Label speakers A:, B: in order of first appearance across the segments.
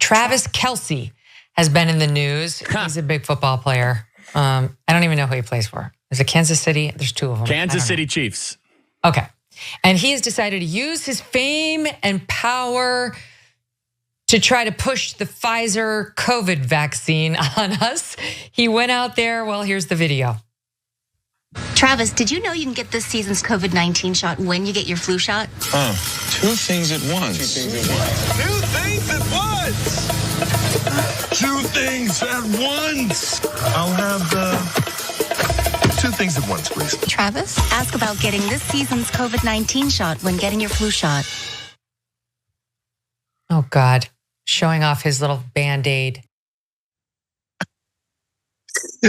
A: Travis Kelce has been in the news. He's a big football player. I don't even know who he plays for. Is it Kansas City? There's two of them.
B: Kansas City Chiefs.
A: Okay. And he has decided to use his fame and power to try to push the Pfizer Covid vaccine on us. He went out there. Well, here's the video.
C: Travis, did you know you can get this season's COVID-19 shot when you get your flu shot?
D: Two things at once.
E: Two things at once. Two things at once. I'll have two things at once, please.
C: Travis, ask about getting this season's COVID-19 shot when getting your flu shot.
A: Oh, God. Showing off his little Band-Aid.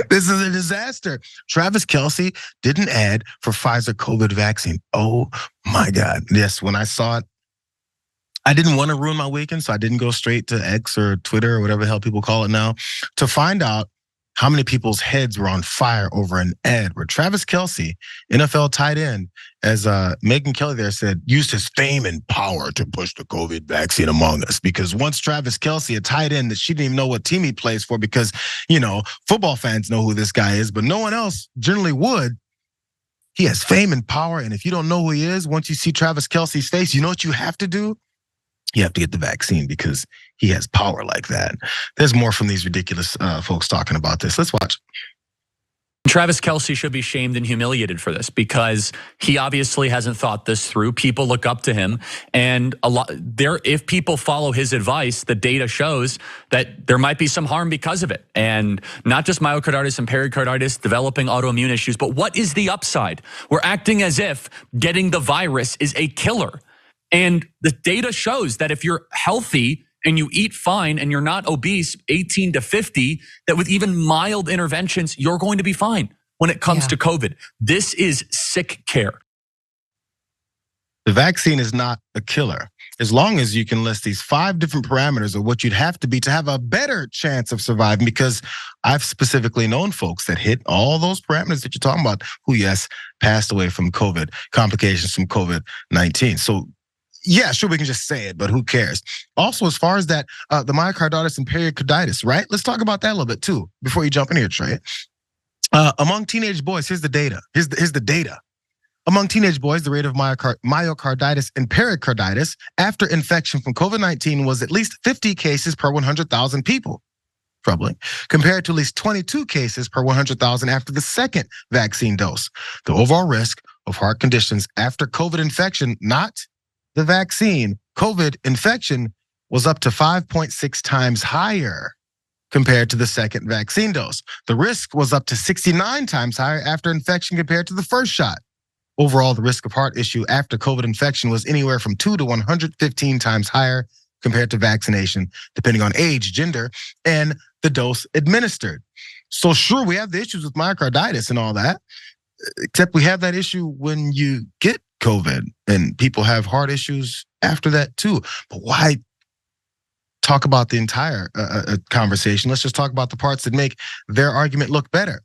F: This is a disaster. Travis Kelce did an ad for Pfizer Covid vaccine. Oh my God. Yes, when I saw it, I didn't want to ruin my weekend, so I didn't go straight to X or Twitter or whatever the hell people call it now to find out how many people's heads were on fire over an ad where Travis Kelce, NFL tight end, as Megyn Kelly there said, used his fame and power to push the COVID vaccine among us. Because once Travis Kelce, a tight end that she didn't even know what team he plays for because, football fans know who this guy is, but no one else generally would. He has fame and power. And if you don't know who he is, once you see Travis Kelce's face, you know what you have to do? You have to get the vaccine because he has power like that. There's more from these ridiculous folks talking about this. Let's watch.
B: Travis Kelce should be shamed and humiliated for this because he obviously hasn't thought this through. People look up to him, and if people follow his advice, the data shows that there might be some harm because of it, and not just myocarditis and pericarditis, developing autoimmune issues. But what is the upside? We're acting as if getting the virus is a killer. And the data shows that if you're healthy and you eat fine and you're not obese, 18 to 50, that with even mild interventions, you're going to be fine when it comes to COVID. This is sick care.
F: The vaccine is not a killer. As long as you can list these 5 different parameters of what you'd have to be to have a better chance of surviving, because I've specifically known folks that hit all those parameters that you're talking about who, yes, passed away from COVID, complications from COVID-19. So yeah, sure, we can just say it, but who cares? Also, as far as that, the myocarditis and pericarditis, right? Let's talk about that a little bit too, before you jump in here, Trae. Among teenage boys, here's the data. Here's the data. Among teenage boys, the rate of myocarditis and pericarditis after infection from COVID-19 was at least 50 cases per 100,000 people, troubling, compared to at least 22 cases per 100,000 after the second vaccine dose. The overall risk of heart conditions after COVID infection, not the vaccine, COVID infection, was up to 5.6 times higher compared to the second vaccine dose. The risk was up to 69 times higher after infection compared to the first shot. Overall, the risk of heart issue after COVID infection was anywhere from 2 to 115 times higher compared to vaccination, depending on age, gender, and the dose administered. So sure, we have the issues with myocarditis and all that, except we have that issue when you get COVID, and people have heart issues after that too. But why talk about the entire conversation? Let's just talk about the parts that make their argument look better.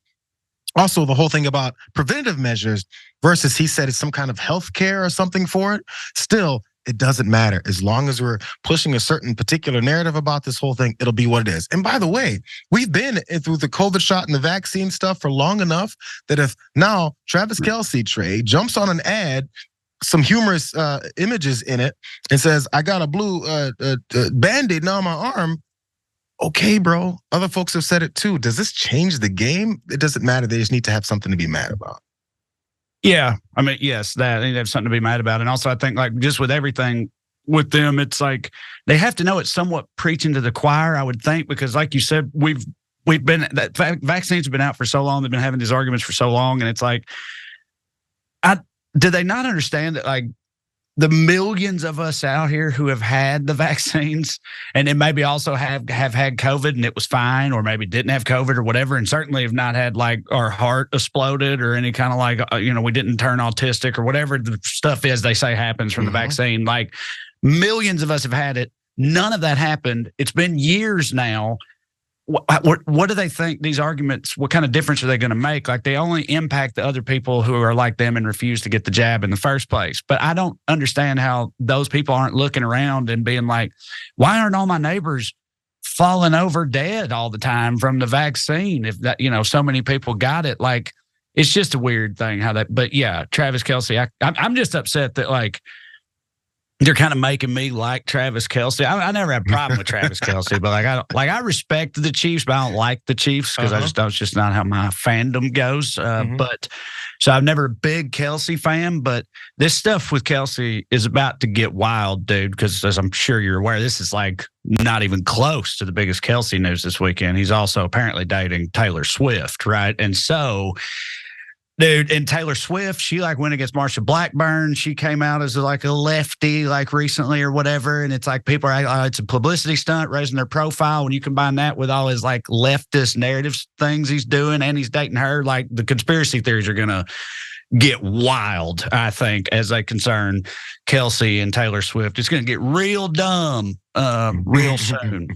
F: Also, the whole thing about preventative measures versus he said it's some kind of health care or something for it. Still, it doesn't matter. As long as we're pushing a certain particular narrative about this whole thing, it'll be what it is. And by the way, we've been through the COVID shot and the vaccine stuff for long enough that if now Travis Kelce, Trae, jumps on an ad, some humorous images in it, and says, I got a blue Band-Aid now on my arm. Okay, bro. Other folks have said it too. Does this change the game? It doesn't matter. They just need to have something to be mad about.
G: Yeah, I mean, yes, they need to have something to be mad about. And also, I think like just with everything with them, it's like they have to know it's somewhat preaching to the choir, I would think, because like you said, we've been, that vaccines have been out for so long. They've been having these arguments for so long. And it's like, do they not understand that like the millions of us out here who have had the vaccines and then maybe also have had COVID and it was fine, or maybe didn't have COVID or whatever, and certainly have not had like our heart exploded or any kind of like, we didn't turn autistic or whatever the stuff is they say happens from the vaccine. Like millions of us have had it. None of that happened. It's been years now. What do they think these arguments, what kind of difference are they going to make? Like they only impact the other people who are like them and refuse to get the jab in the first place. But I don't understand how those people aren't looking around and being like, why aren't all my neighbors falling over dead all the time from the vaccine. If that, so many people got it, like, it's just a weird thing how that, but yeah, Travis Kelce, I'm just upset that like, they're kind of making me like Travis Kelce. I never had a problem with Travis Kelce, but I respect the Chiefs, but I don't like the Chiefs because it's just not how my fandom goes. But so I'm never a big Kelce fan, but this stuff with Kelce is about to get wild, dude. Because as I'm sure you're aware, this is like not even close to the biggest Kelce news this weekend. He's also apparently dating Taylor Swift, right? And so, dude, and Taylor Swift, she like went against Marsha Blackburn. She came out as like a lefty like recently or whatever. And it's like people are, it's a publicity stunt, raising their profile. When you combine that with all his like leftist narratives things he's doing and he's dating her, like the conspiracy theories are going to get wild, I think, as they concern Kelce and Taylor Swift. It's going to get real dumb real soon.